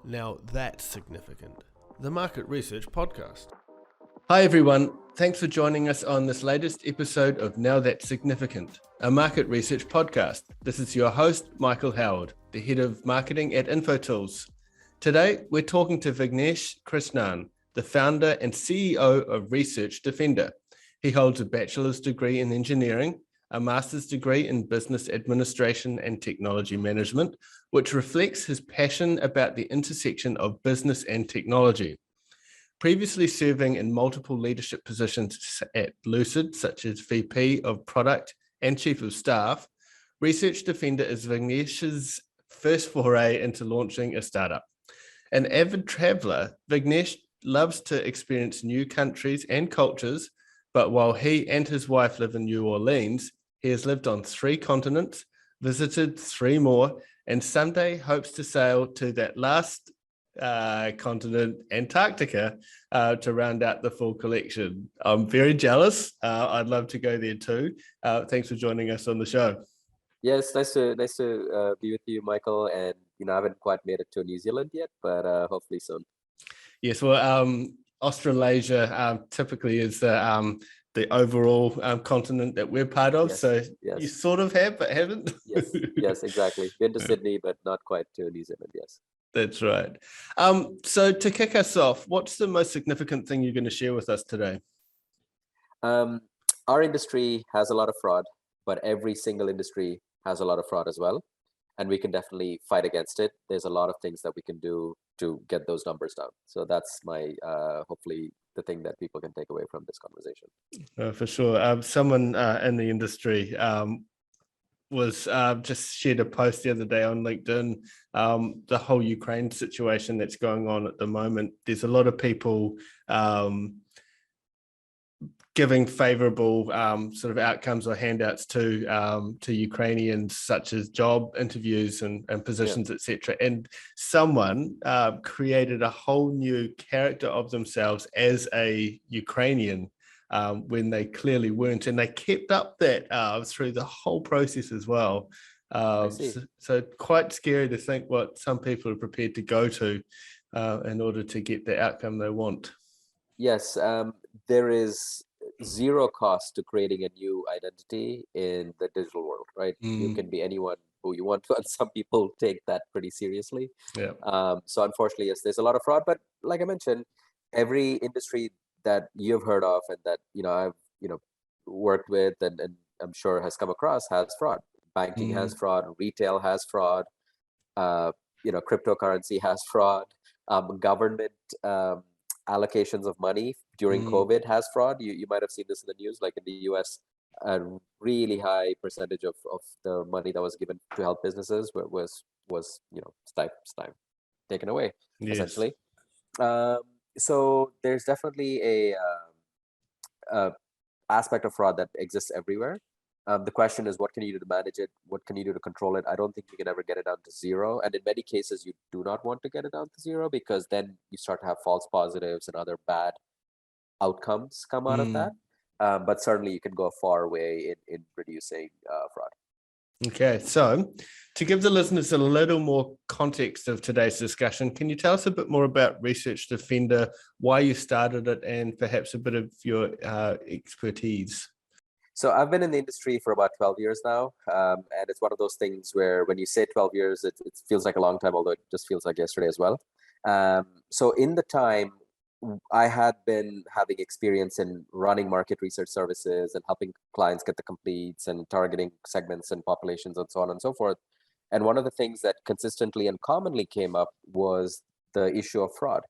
Now that's significant. The Market Research Podcast. Hi everyone, thanks for joining us on this latest episode of Now That's Significant, a market research podcast. This is your host, Michael Howard, the head of marketing at InfoTools. Today, we're talking to Vignesh Krishnan, the founder and CEO of Research Defender. He holds a bachelor's degree in engineering, a master's degree in business administration and technology management, which reflects his passion about the intersection of business and technology. Previously serving in multiple leadership positions at Lucid, such as VP of Product and Chief of Staff, Research Defender is Vignesh's first foray into launching a startup. An avid traveler, Vignesh loves to experience new countries and cultures, but while he and his wife live in New Orleans, he has lived on 3 continents, visited 3 more, and someday hopes to sail to that last continent, Antarctica, to round out the full collection. I'm very jealous. I'd love to go there too. Thanks for joining us on the show. Yes, nice to be with you, Michael. And I haven't quite made it to New Zealand yet, but hopefully soon. Yes, well, Australasia typically is the overall continent that we're part of. Yes, so yes. You sort of have, but haven't. Yes, exactly. Been to Sydney, but not quite to New Zealand. Yes. That's right. So to kick us off, what's the most significant thing you're going to share with us today? Our industry has a lot of fraud, but every single industry has a lot of fraud as well. And we can definitely fight against it. There's a lot of things that we can do to get those numbers down. So that's my, hopefully, the thing that people can take away from this conversation. For sure. Someone in the industry was just shared a post the other day on LinkedIn, the whole Ukraine situation that's going on at the moment. There's a lot of people giving favorable sort of outcomes or handouts to Ukrainians, such as job interviews and positions, etc. And someone created a whole new character of themselves as a Ukrainian when they clearly weren't, and they kept up that through the whole process as well. So quite scary to think what some people are prepared to go to in order to get the outcome they want. Yes, there is zero cost to creating a new identity in the digital world, right? You can be anyone who you want to, and some people take that pretty seriously. So unfortunately, yes, there's a lot of fraud, but like I mentioned, every industry that you've heard of and that I've worked with and I'm sure has come across has fraud. Banking has fraud, retail has fraud, cryptocurrency has fraud, government allocations of money during COVID has fraud. You might have seen this in the news, like in the US, a really high percentage of the money that was given to help businesses was taken away, essentially. So there's definitely a aspect of fraud that exists everywhere. The question is, what can you do to manage it? What can you do to control it? I don't think you can ever get it down to zero. And in many cases, you do not want to get it down to zero, because then you start to have false positives and other bad outcomes come out of that. But certainly you can go a far way in reducing fraud. Okay, so to give the listeners a little more context of today's discussion, can you tell us a bit more about Research Defender, why you started it, and perhaps a bit of your expertise? So I've been in the industry for about 12 years now, and it's one of those things where when you say 12 years, it feels like a long time, although it just feels like yesterday as well. So in the time, I had been having experience in running market research services and helping clients get the completes and targeting segments and populations and so on and so forth. And one of the things that consistently and commonly came up was the issue of fraud.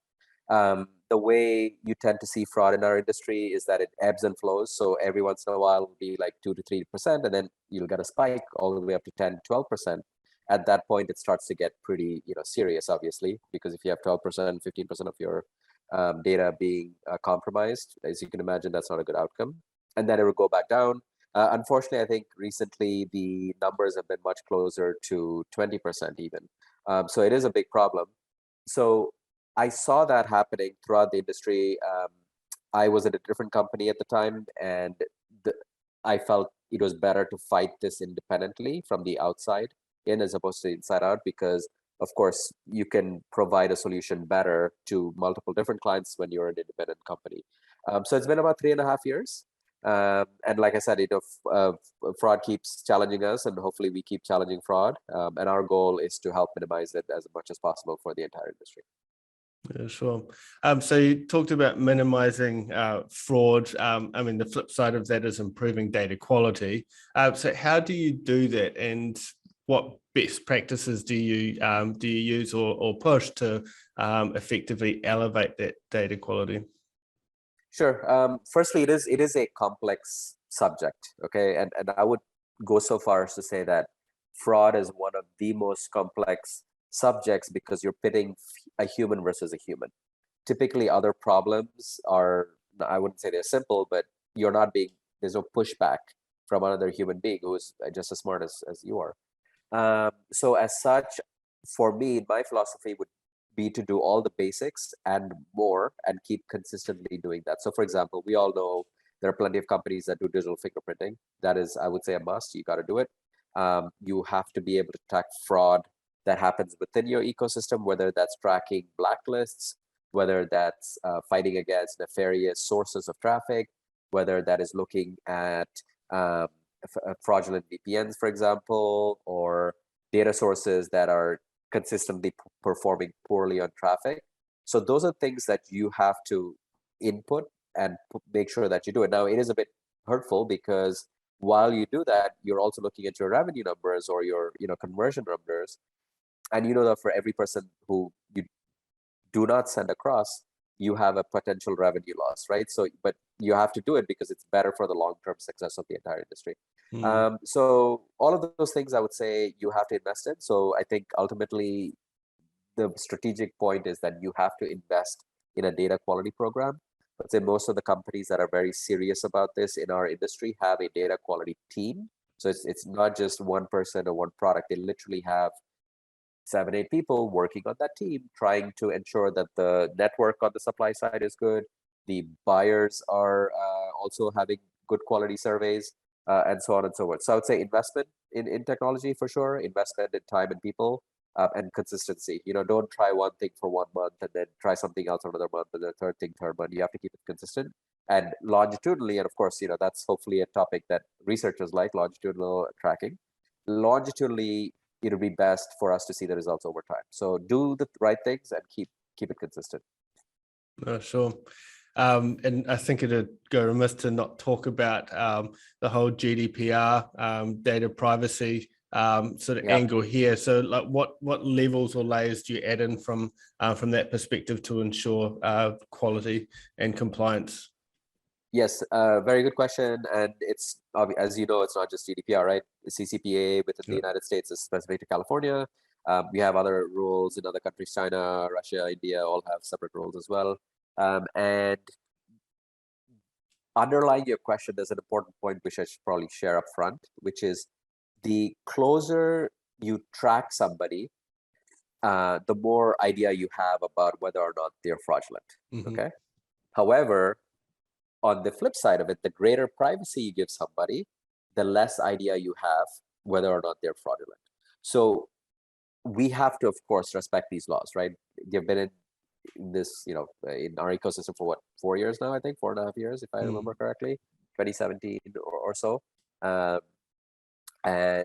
The way you tend to see fraud in our industry is that it ebbs and flows. So every once in a while it'll be like 2 to 3%, and then you'll get a spike all the way up to 10, 12%. At that point, it starts to get pretty serious, obviously, because if you have 12%, 15% of your data being compromised, as you can imagine, that's not a good outcome. And then it will go back down. Unfortunately, I think recently the numbers have been much closer to 20% even. So it is a big problem. So I saw that happening throughout the industry. I was at a different company at the time, and I felt it was better to fight this independently from the outside in as opposed to inside out, because of course, you can provide a solution better to multiple different clients when you're an independent company. So it's been about 3.5 years. And like I said, fraud keeps challenging us, and hopefully we keep challenging fraud. And our goal is to help minimize it as much as possible for the entire industry. Yeah, sure. So you talked about minimizing fraud. I mean, the flip side of that is improving data quality. So how do you do that, and what best practices do you use or push to effectively elevate that data quality? Sure. Firstly, it is a complex subject. Okay, and I would go so far as to say that fraud is one of the most complex subjects because you're pitting a human versus a human. Typically, other problems are, I wouldn't say they're simple, but there's no pushback from another human being who is just as smart as you are. So as such, for me, my philosophy would be to do all the basics and more and keep consistently doing that. So for example, we all know there are plenty of companies that do digital fingerprinting. That is, I would say, a must. You got to do it. You have to be able to track fraud that happens within your ecosystem, whether that's tracking blacklists, whether that's fighting against nefarious sources of traffic, whether that is looking at fraudulent VPNs, for example, or data sources that are consistently performing poorly on traffic. So those are things that you have to input and make sure that you do it. Now, it is a bit hurtful because while you do that, you're also looking at your revenue numbers or your conversion numbers. And you know that for every person who you do not send across, you have a potential revenue loss, right? So, but you have to do it because it's better for the long-term success of the entire industry. So all of those things I would say you have to invest in. So I think ultimately the strategic point is that you have to invest in a data quality program. I'd say most of the companies that are very serious about this in our industry have a data quality team. So it's not just one person or one product. They literally have 7-8 people working on that team, trying to ensure that the network on the supply side is good. The buyers are also having good quality surveys, and so on and so forth. So I would say investment in technology for sure, investment in time and people, and consistency. Don't try one thing for 1 month and then try something else another month and then third month. You have to keep it consistent and longitudinally. And of course, that's hopefully a topic that researchers like, longitudinal tracking. Longitudinally, it'll be best for us to see the results over time. So do the right things and keep it consistent. Sure. And I think it'd go remiss to not talk about the whole GDPR data privacy sort of angle here. So like what levels or layers do you add in from that perspective to ensure quality and compliance? Yes, very good question. And it's, as you know, it's not just GDPR, right? The CCPA within the United States is specific to California. We have other rules in other countries, China, Russia, India, all have separate rules as well. And underlying your question, there's an important point which I should probably share up front, which is the closer you track somebody, the more idea you have about whether or not they're fraudulent. Okay. However, on the flip side of it, the greater privacy you give somebody, the less idea you have whether or not they're fraudulent. So we have to, of course, respect these laws, right? They've been in this, in our ecosystem for 4 years now, I think, 4.5 years, if I remember correctly, 2017 or so. And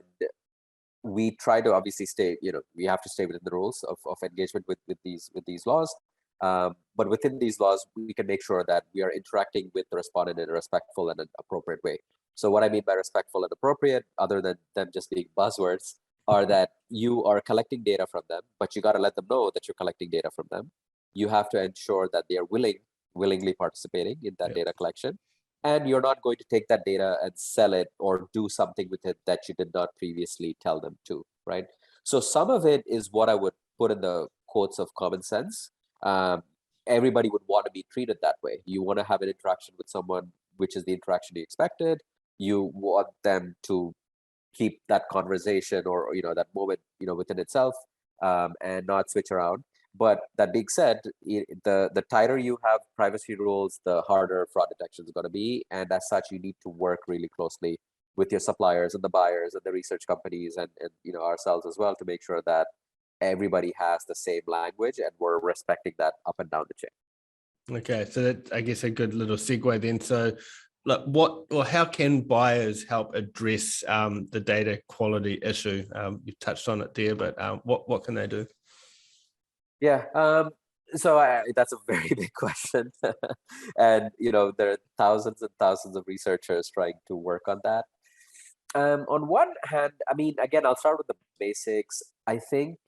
we try to obviously stay, we have to stay within the rules of engagement with these laws. But within these laws, we can make sure that we are interacting with the respondent in a respectful and an appropriate way. So what I mean by respectful and appropriate, other than them just being buzzwords, are that you are collecting data from them, but you got to let them know that you're collecting data from them. You have to ensure that they are willingly participating in that data collection. And you're not going to take that data and sell it or do something with it that you did not previously tell them to, right? So some of it is what I would put in the quotes of common sense. Everybody would want to be treated that way. You want to have an interaction with someone, which is the interaction you expected. You want them to keep that conversation or that moment within itself, and not switch around. But that being said, the tighter you have privacy rules, the harder fraud detection is going to be. And as such, you need to work really closely with your suppliers and the buyers and the research companies and ourselves as well to make sure that everybody has the same language and we're respecting that up and down the chain. Okay, so that's, I guess, a good little segue then. So, look, what or how can buyers help address the data quality issue? You've touched on it there, but what can they do? Yeah, that's a very big question, and there are thousands and thousands of researchers trying to work on that. On one hand, I mean, again, I'll start with the basics. I think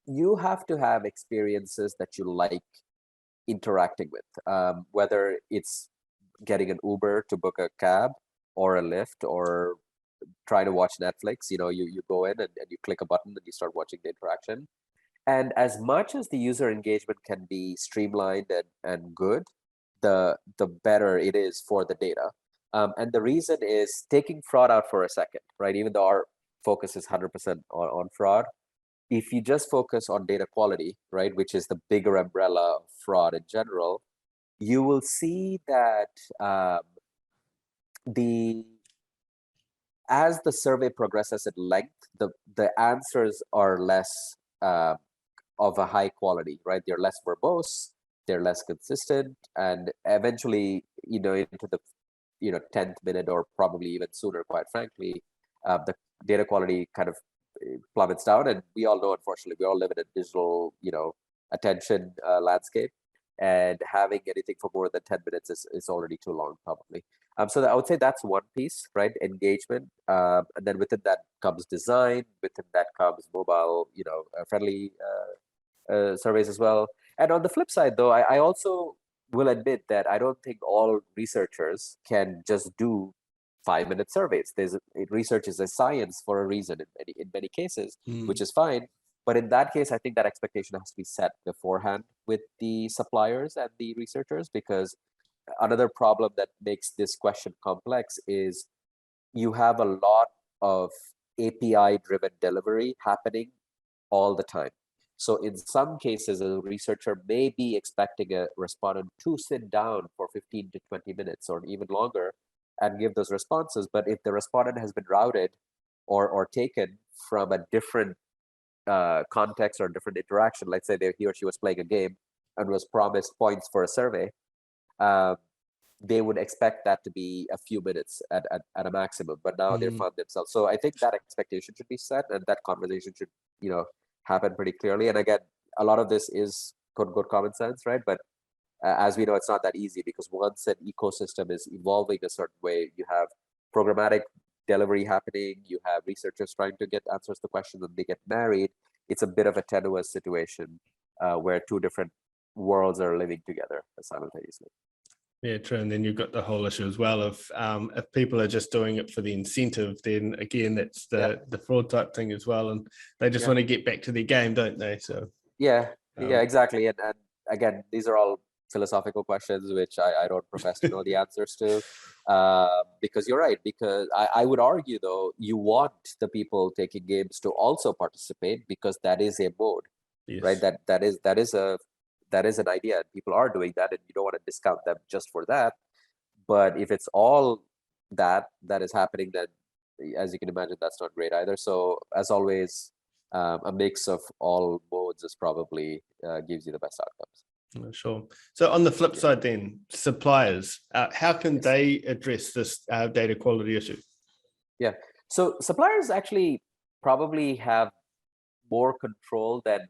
you have to have experiences that you like interacting with, whether it's getting an Uber to book a cab or a Lyft or trying to watch Netflix. You go in and you click a button and you start watching the interaction. And as much as the user engagement can be streamlined and good, the better it is for the data. And the reason is, taking fraud out for a second, right? Even though our focus is 100% on fraud, if you just focus on data quality, right, which is the bigger umbrella of fraud in general, you will see that as the survey progresses in length, the answers are less of a high quality, right? They're less verbose, they're less consistent, and eventually, into the 10th minute or probably even sooner, quite frankly, the data quality kind of plummets down. And we all know, unfortunately, we all live in a digital, attention landscape, and having anything for more than 10 minutes is already too long, probably. So I would say that's one piece, right? Engagement. And then within that comes design, within that comes mobile, friendly surveys as well. And on the flip side, though, I also will admit that I don't think all researchers can just do 5-minute surveys. Research is a science for a reason in many cases, which is fine. But in that case, I think that expectation has to be set beforehand with the suppliers and the researchers, because another problem that makes this question complex is you have a lot of API-driven delivery happening all the time. So in some cases, a researcher may be expecting a respondent to sit down for 15 to 20 minutes or even longer and give those responses. But if the respondent has been routed or taken from a different context or different interaction, let's say he or she was playing a game and was promised points for a survey, they would expect that to be a few minutes at a maximum, but now they found themselves. So I think that expectation should be set, and that conversation should, happen pretty clearly. And again, a lot of this is good common sense, right? But as we know, it's not that easy, because once an ecosystem is evolving a certain way, you have programmatic delivery happening, you have researchers trying to get answers to questions, and they get married. It's a bit of a tenuous situation where two different worlds are living together simultaneously. Yeah, true. And then you've got the whole issue as well of if people are just doing it for the incentive, then again, that's the fraud type thing as well. And they just want to get back to their game, don't they? So yeah, exactly. And again, these are all philosophical questions, which I don't profess to know the answers to, because you're right. Because I would argue, though, you want the people taking games to also participate, because that is a mode, right? That is an idea, and people are doing that, and you don't want to discount them just for that. But if it's all that is happening, then, as you can imagine, that's not great either. So as always, a mix of all modes is probably gives you the best outcomes. Sure. So on the flip side, then, suppliers, how can they address this data quality issue? Yeah. So suppliers actually probably have more control than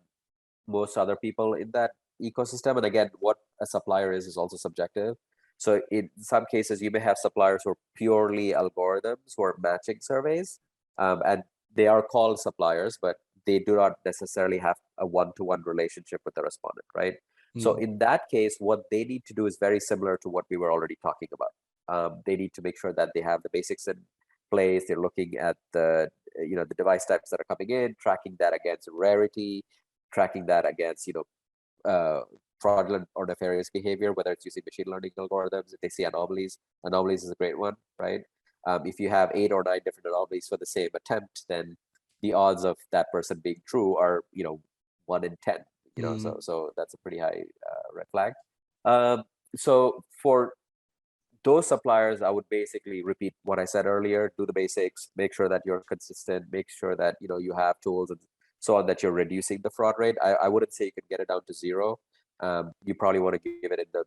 most other people in that ecosystem. And again, what a supplier is also subjective. So in some cases, you may have suppliers who are purely algorithms, who are matching surveys, and they are called suppliers, but they do not necessarily have a one-to-one relationship with the respondent, right? So in that case, what they need to do is very similar to what we were already talking about. They need to make sure that they have the basics in place. They're looking at the device types that are coming in, tracking that against rarity, tracking that against fraudulent or nefarious behavior, whether it's using machine learning algorithms. If they see anomalies is a great one, right? If you have 8 or 9 different anomalies for the same attempt, then the odds of that person being true are 1 in 10. So that's a pretty high red flag. So for those suppliers, I would basically repeat what I said earlier: do the basics, make sure that you're consistent, make sure that you have tools and so on, that you're reducing the fraud rate. I wouldn't say you can get it down to zero. You probably want to give it in the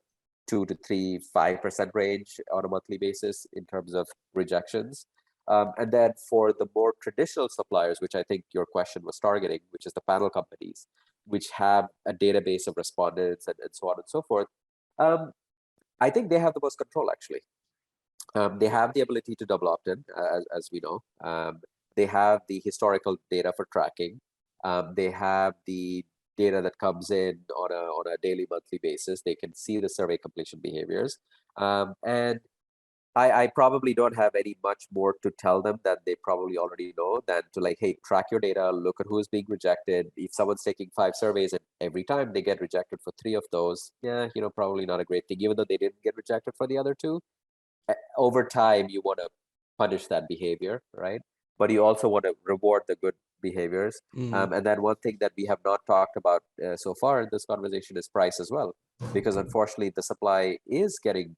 2 to 3, 5% range on a monthly basis in terms of rejections. And then for the more traditional suppliers, which I think your question was targeting, which is the panel companies, which have a database of respondents and so on and so forth, I think they have the most control, actually. They have the ability to double opt-in, as we know. They have the historical data for tracking. They have the data that comes in on a daily, monthly basis. They can see the survey completion behaviors. And I probably don't have any much more to tell them than they probably already know, than to like, hey, track your data, look at who is being rejected. If someone's taking 5 surveys and every time they get rejected for 3 of those, yeah, probably not a great thing, even though they didn't get rejected for the other 2. Over time, you want to punish that behavior, right? But you also want to reward the good behaviors. And then one thing that we have not talked about so far in this conversation is price as well, because unfortunately the supply is getting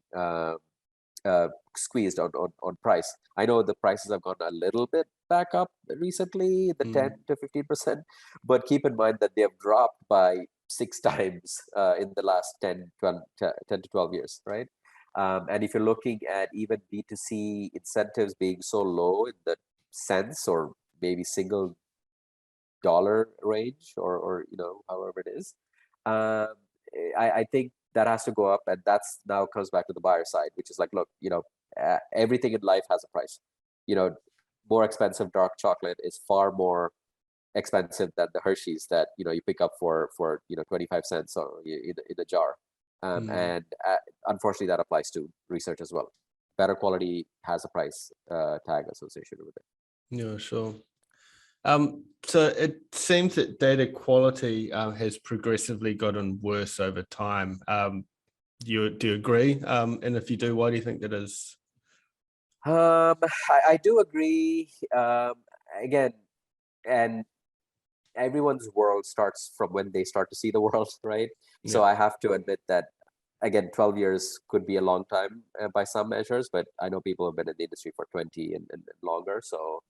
squeezed on price. I know the prices have gone a little bit back up recently, the 10 to 15%, but keep in mind that they have dropped by 6 times in the last 10 to 12 years, right? And if you're looking at even B2C incentives being so low in the cents or maybe single dollar range, or however it is, I think that has to go up, and that's now comes back to the buyer side, which is like, look, everything in life has a price. More expensive dark chocolate is far more expensive than the Hershey's that you pick up for 25 cents or in a jar. And unfortunately, that applies to research as well. Better quality has a price tag associated with it. Yeah, sure. So it seems that data quality has progressively gotten worse over time. Do you agree? And if you do, why do you think that is? I do agree. Again, and everyone's world starts from when they start to see the world, right? Yeah. So I have to admit that, again, 12 years could be a long time by some measures, but I know people have been in the industry for 20 and longer. So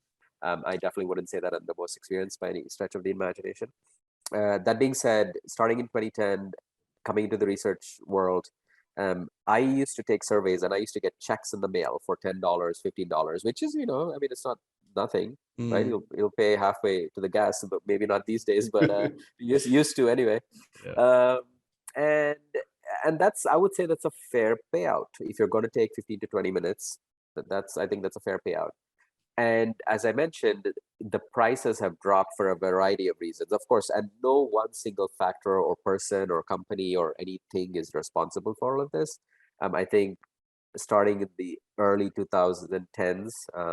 I definitely wouldn't say that I'm the most experienced by any stretch of the imagination. That being said, starting in 2010, coming into the research world, I used to take surveys and I used to get checks in the mail for $10, $15, which is, it's not nothing, right? You'll pay halfway to the gas, but maybe not these days, but used to anyway. Yeah. And that's, I would say that's a fair payout. If you're going to take 15 to 20 minutes, I think that's a fair payout. And as I mentioned, the prices have dropped for a variety of reasons, of course, and no one single factor or person or company or anything is responsible for all of this. I think starting in the early 2010s,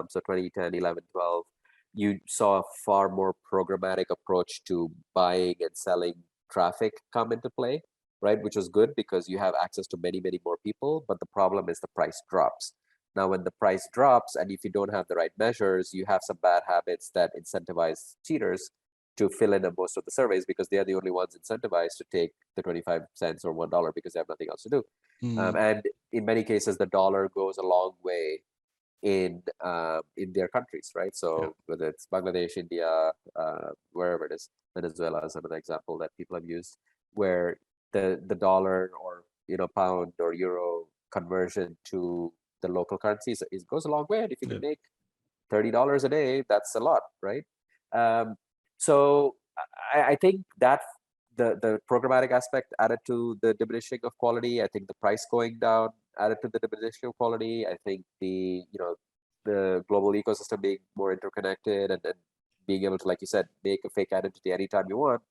so 2010, 11, 12, you saw a far more programmatic approach to buying and selling traffic come into play, right? Which was good because you have access to many, many more people, but the problem is the price drops. Now, when the price drops, and if you don't have the right measures, you have some bad habits that incentivize cheaters to fill in most of the surveys because they are the only ones incentivized to take the 25 cents or $1 because they have nothing else to do. And in many cases, the dollar goes a long way in their countries, right? So whether it's Bangladesh, India, wherever it is, Venezuela is another example that people have used, where the dollar or pound or euro conversion to the local currencies, it goes a long way. And if you can make $30 a day, that's a lot, right? So I think that the programmatic aspect added to the diminishing of quality. I think the price going down added to the diminishing of quality. I think the global ecosystem being more interconnected and being able to, like you said, make a fake identity anytime you want,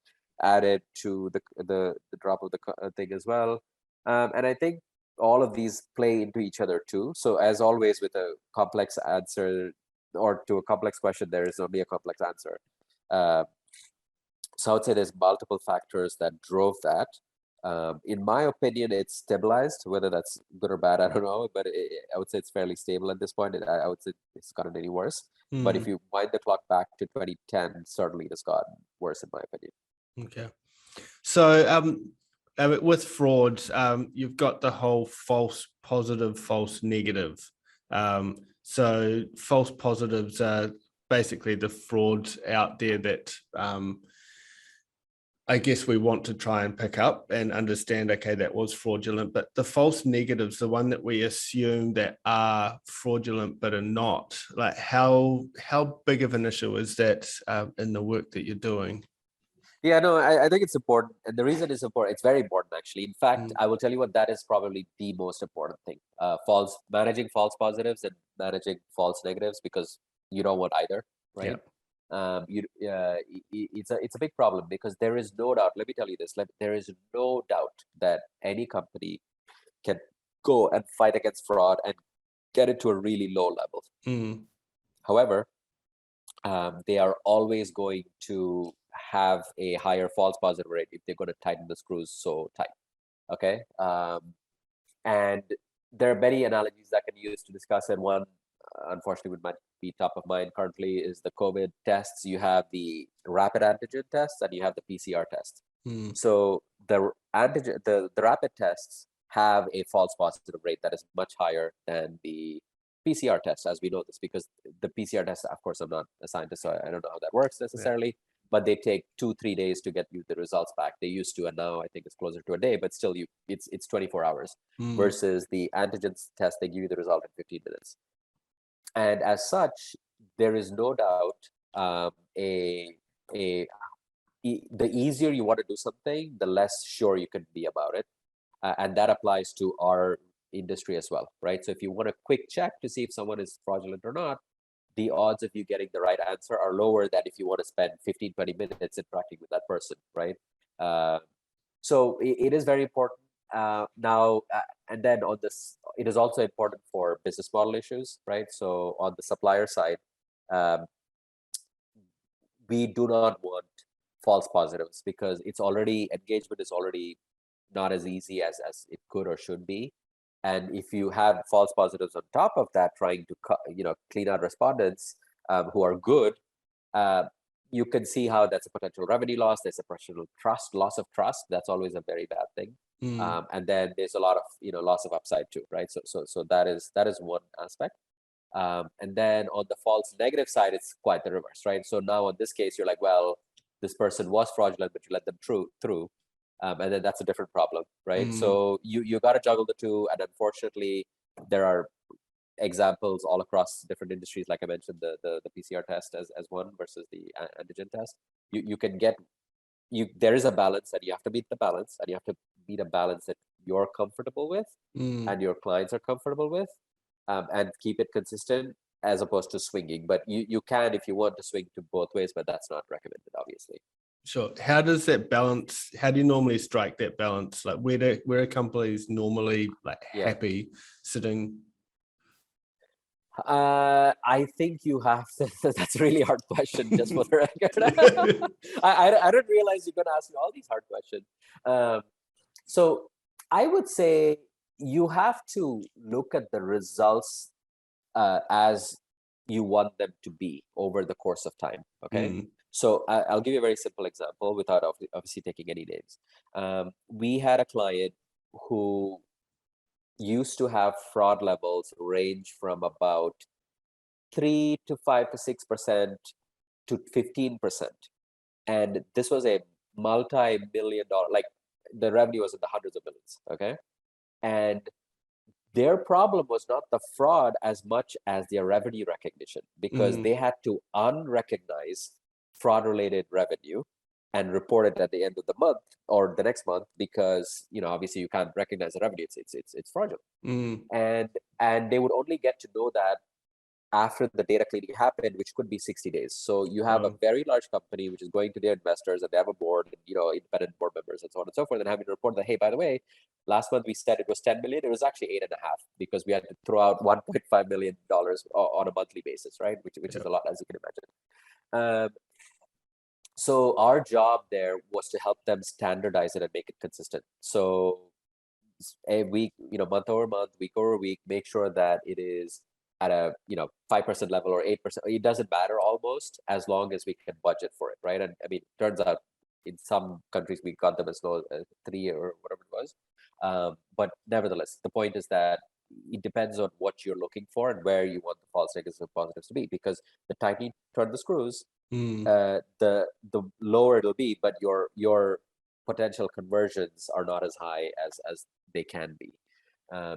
added to the drop of the thing as well. And I think all of these play into each other too. So as always with a complex answer or to a complex question, there is only a complex answer. So I would say there's multiple factors that drove that. In my opinion, it's stabilized. Whether that's good or bad, I don't know, but I would say it's fairly stable at this point. I would say it's gotten any worse. But if you wind the clock back to 2010, certainly it has gotten worse in my opinion. Okay. So with fraud, you've got the whole false positive, false negative. So false positives are basically the frauds out there that I guess we want to try and pick up and understand, okay, that was fraudulent, but the false negatives, the one that we assume that are fraudulent but are not, like how big of an issue is that in the work that you're doing? Yeah, no, I think it's important. And the reason it's important, it's very important actually. In fact, Mm. I will tell you what, that is probably the most important thing. Managing false positives and managing false negatives, because you don't want either, Yeah. right? It's a big problem, because there is no doubt. Let me tell you this: there is no doubt that any company can go and fight against fraud and get it to a really low level. Mm. However, they are always going to have a higher false positive rate if they're going to tighten the screws so tight. Okay. And there are many analogies that can be used to discuss, and one, unfortunately, would might be top of mind currently is the COVID tests. You have the rapid antigen tests and you have the PCR test. Mm. So the rapid tests have a false positive rate that is much higher than the PCR tests, as we know this, because the PCR tests, of course, I'm not a scientist, so I don't know how that works necessarily, but they take 2-3 days to get you the results back. They used to, and now I think it's closer to a day, but still it's 24 hours versus the antigens test, they give you the result in 15 minutes. And as such, there is no doubt the easier you want to do something, the less sure you can be about it. And that applies to our industry as well, right? So if you want a quick check to see if someone is fraudulent or not, the odds of you getting the right answer are lower than if you want to spend 15-20 minutes interacting with that person, right? So it is very important. And then on this, it is also important for business model issues, right? So on the supplier side, we do not want false positives, because engagement is already not as easy as it could or should be. And if you have false positives on top of that, trying to clean out respondents who are good, you can see how that's a potential revenue loss. There's a potential loss of trust. That's always a very bad thing. And then there's a lot of loss of upside too, right? So that is one aspect. And then on the false negative side, it's quite the reverse, right? So now in this case, you're like, well, this person was fraudulent, but you let them through. And then that's a different problem, right? So you got to juggle the two. And unfortunately, there are examples all across different industries. Like I mentioned, the PCR test as one versus the antigen test. There is a balance, and you have to meet the balance, and you have to meet a balance that you're comfortable with and your clients are comfortable with, and keep it consistent as opposed to swinging. But you can, if you want, to swing to both ways, but that's not recommended, obviously. Sure. How does that balance? How do you normally strike that balance? Like where are companies normally happy sitting? I think you have to, that's a really hard question, just for the record. I didn't realize you're going to ask me all these hard questions. So I would say you have to look at the results as you want them to be over the course of time. Okay. So I'll give you a very simple example without obviously taking any names. We had a client who used to have fraud levels range from about 3 to 5 to 6% to 15%. And this was a multi-million dollar, like the revenue was in the hundreds of millions. Okay. And their problem was not the fraud as much as their revenue recognition, because they had to unrecognize fraud-related revenue and report it at the end of the month or the next month, because obviously you can't recognize the revenue. It's fraudulent, and they would only get to know that after the data cleaning happened, which could be 60 days. So you have a very large company which is going to their investors, and they have a board, and, independent board members and so on and so forth, and having to report that, hey, by the way, last month we said it was 10 million. It was actually 8.5, because we had to throw out $1.5 million on a monthly basis, right? Which is a lot, as you can imagine. So our job there was to help them standardize it and make it consistent. So a week, month over month, week over week, make sure that it is at a 5% level or 8%. It doesn't matter almost, as long as we can budget for it, right? And I mean, turns out in some countries we got them as low as 3 or whatever it was. But nevertheless, the point is that it depends on what you're looking for and where you want the false negatives and positives to be, because the tighter you turn the screws, the lower it'll be, but your potential conversions are not as high as they can be.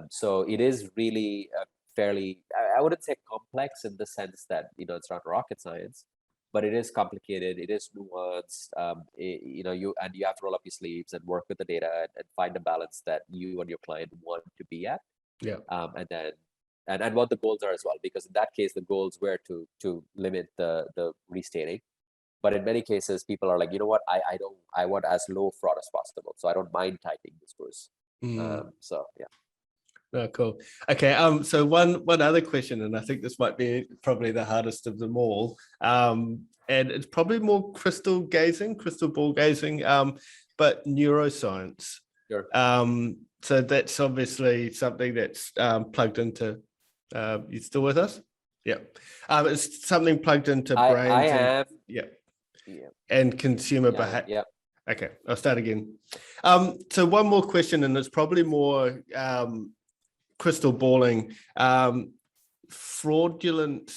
So it is really fairly, I wouldn't say complex in the sense that, it's not rocket science, but it is complicated. It is nuanced. You have to roll up your sleeves and work with the data and find a balance that you and your client want to be at. Yeah. And then and what the goals are as well, because in that case the goals were to limit the restating. But in many cases, people are like, you know what, I want as low fraud as possible, so I don't mind typing the screws. So yeah. Oh, cool. Okay. So one other question, and I think this might be probably the hardest of them all. And it's probably more crystal ball gazing, but neuroscience. Sure. So that's obviously something that's plugged into. You still with us? Yeah. It's something plugged into brains. I am. Yeah. And consumer behavior. Yeah. Okay, I'll start again. So one more question, and it's probably more crystal balling. Fraudulent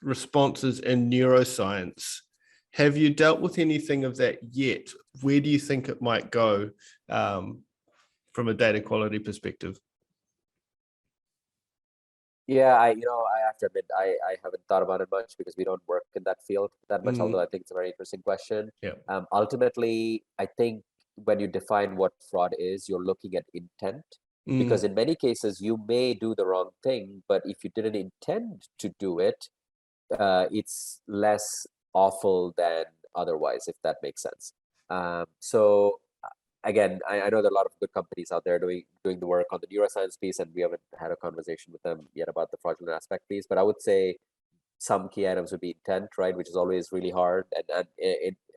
responses in neuroscience. Have you dealt with anything of that yet? Where do you think it might go from a data quality perspective? Yeah, I have to admit, I haven't thought about it much because we don't work in that field that much, although I think it's a very interesting question. Yeah. Ultimately, I think when you define what fraud is, you're looking at intent, because in many cases you may do the wrong thing, but if you didn't intend to do it, it's less awful than otherwise, if that makes sense. So again, I know there are a lot of good companies out there doing the work on the neuroscience piece, and we haven't had a conversation with them yet about the fraudulent aspect piece. But I would say some key items would be intent, right, which is always really hard. And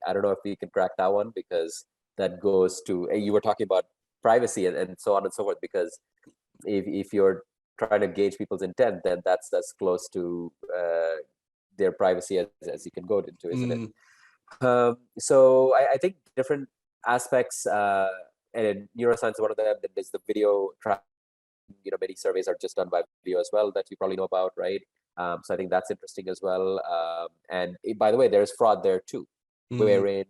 I don't know if we can crack that one, because that goes to, you were talking about privacy and so on and so forth, because if you're trying to gauge people's intent, then that's as close to their privacy as you can go into, isn't it? So I think different aspects, and in neuroscience, one of them, then there's the video track. Many surveys are just done by video as well, that you probably know about, right? So I think that's interesting as well. And by the way, there's fraud there too, wherein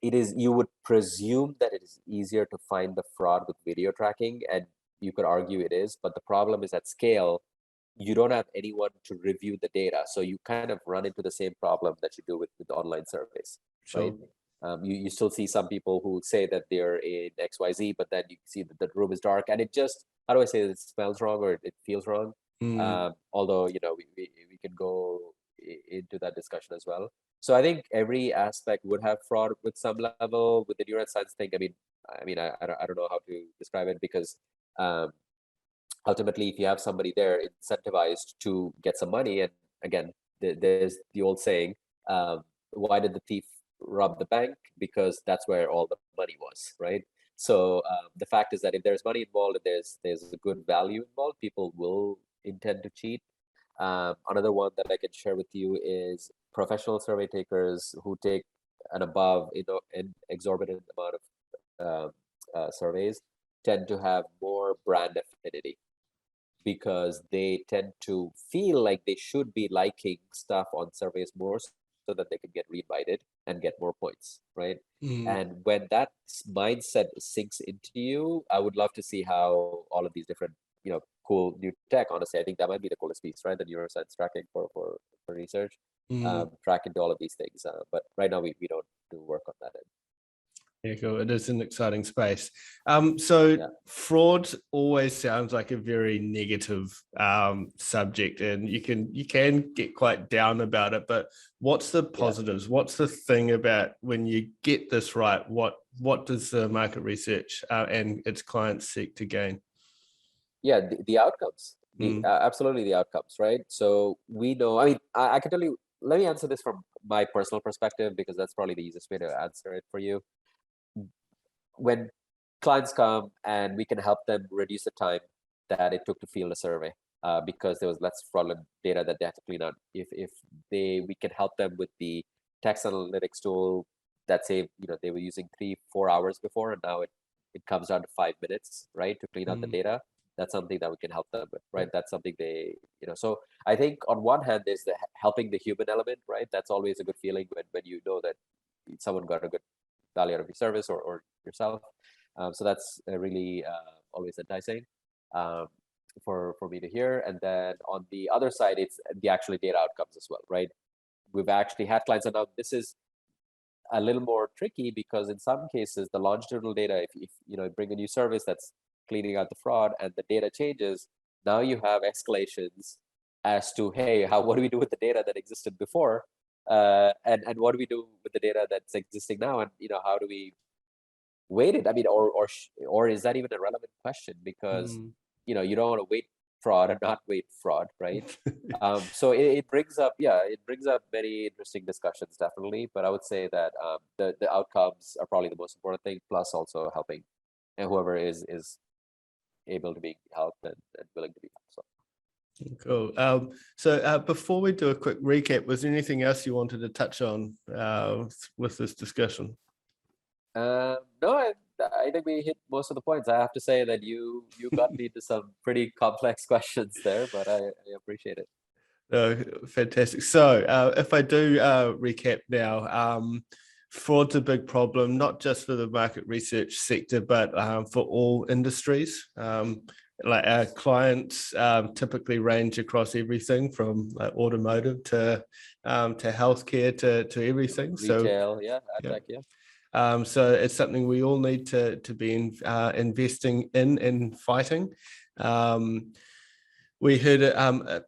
you would presume that it is easier to find the fraud with video tracking, and you could argue it is, but the problem is at scale, you don't have anyone to review the data. So you kind of run into the same problem that you do with online surveys, right? You still see some people who say that they're in XYZ, but then you see that the room is dark, and it just, how do I say, it smells wrong or it feels wrong. Although, we can go into that discussion as well. So I think every aspect would have fraud with some level. With the neuroscience thing, I don't know how to describe it, because ultimately, if you have somebody there incentivized to get some money, and again, there's the old saying, why did the thief rob the bank? Because that's where all the money was, right? So the fact is that if there's money involved and there's a good value involved, people will intend to cheat. Another one that I can share with you is professional survey takers who take an an exorbitant amount of surveys tend to have more brand affinity, because they tend to feel like they should be liking stuff on surveys more, so that they can get re-invited and get more points, right? And when that mindset sinks into you, I would love to see how all of these different, cool new tech, honestly, I think that might be the coolest piece, right? The neuroscience tracking for research, track into all of these things. But right now we don't do work on that end. Yeah, cool. It is an exciting space. Fraud always sounds like a very negative subject, and you can get quite down about it. But what's the positives? What's the thing about when you get this right? What does the market research and its clients seek to gain? Yeah, the outcomes. Absolutely the outcomes, right? So we know. I can tell you. Let me answer this from my personal perspective, because that's probably the easiest way to answer it for you. When clients come and we can help them reduce the time that it took to fill a survey, because there was less fraudulent data that they had to clean out. If we can help them with the text analytics tool that saved, they were using 3-4 hours before, and now it comes down to 5 minutes, right, to clean out the data. that's something that we can help them with, right? That's something they, so I think on one hand, there's the helping the human element, right? That's always a good feeling when you know that someone got a good value out of your service or yourself. So that's really always enticing for me to hear. And then on the other side, it's the actual data outcomes as well, right? We've actually had clients, and now this is a little more tricky because in some cases, the longitudinal data, if bring a new service that's cleaning out the fraud and the data changes, now you have escalations as to, hey, what do we do with the data that existed before? And what do we do with the data that's existing now? And, how do we weight it? I mean, or is that even a relevant question? Because, you don't want to weight fraud and not weight fraud, right? So it brings up many interesting discussions, definitely. But I would say that the outcomes are probably the most important thing, plus also helping and whoever is able to be helped and willing to be helped. Cool. So before we do a quick recap, was there anything else you wanted to touch on with this discussion? No, I think we hit most of the points. I have to say that you got me to some pretty complex questions there, but I appreciate it. Fantastic. So if I do recap now, fraud's a big problem, not just for the market research sector, but for all industries. Like our clients typically range across everything from like automotive to healthcare to everything. Retail, tech, so it's something we all need to be investing in and fighting. We heard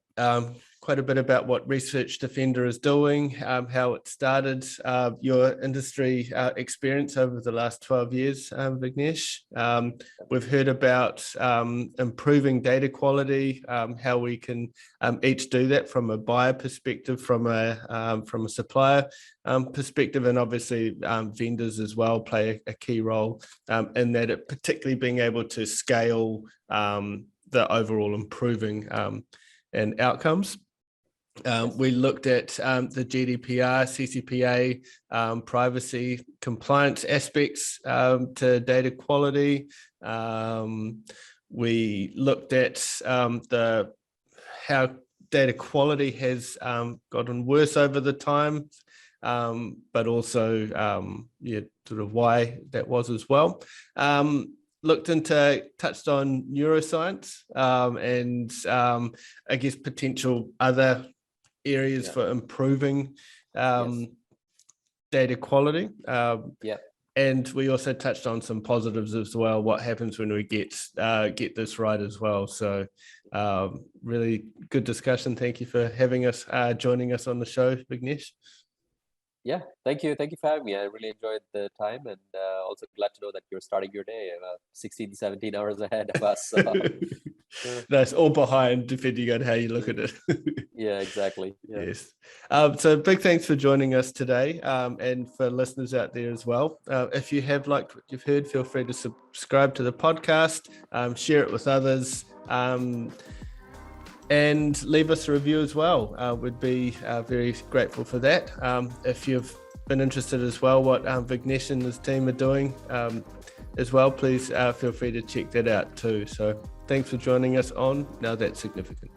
quite a bit about what Research Defender is doing, how it started, your industry experience over the last 12 years, Vignesh. We've heard about improving data quality, how we can each do that from a buyer perspective, from a supplier perspective, and obviously vendors as well play a key role in that, particularly being able to scale the overall improving and outcomes. We looked at the GDPR, CCPA, privacy compliance aspects to data quality. We looked at how data quality has gotten worse over the time, but also sort of why that was as well. Touched on neuroscience and I guess potential other areas for improving data quality. And we also touched on some positives as well, what happens when we get this right as well. So really good discussion. Thank you for having us, joining us on the show, Vignesh. Yeah, thank you for having me. I really enjoyed the time, and also glad to know that you're starting your day 16, 17 hours ahead of us. So. That's all behind, depending on how you look at it. Yeah, exactly. Yeah. Yes. So big thanks for joining us today, and for listeners out there as well. If you have liked what you've heard, feel free to subscribe to the podcast, share it with others, and leave us a review as well. We'd be very grateful for that. If you've been interested as well, what Vignesh and his team are doing as well, please feel free to check that out too. So thanks for joining us on Now That's Significant.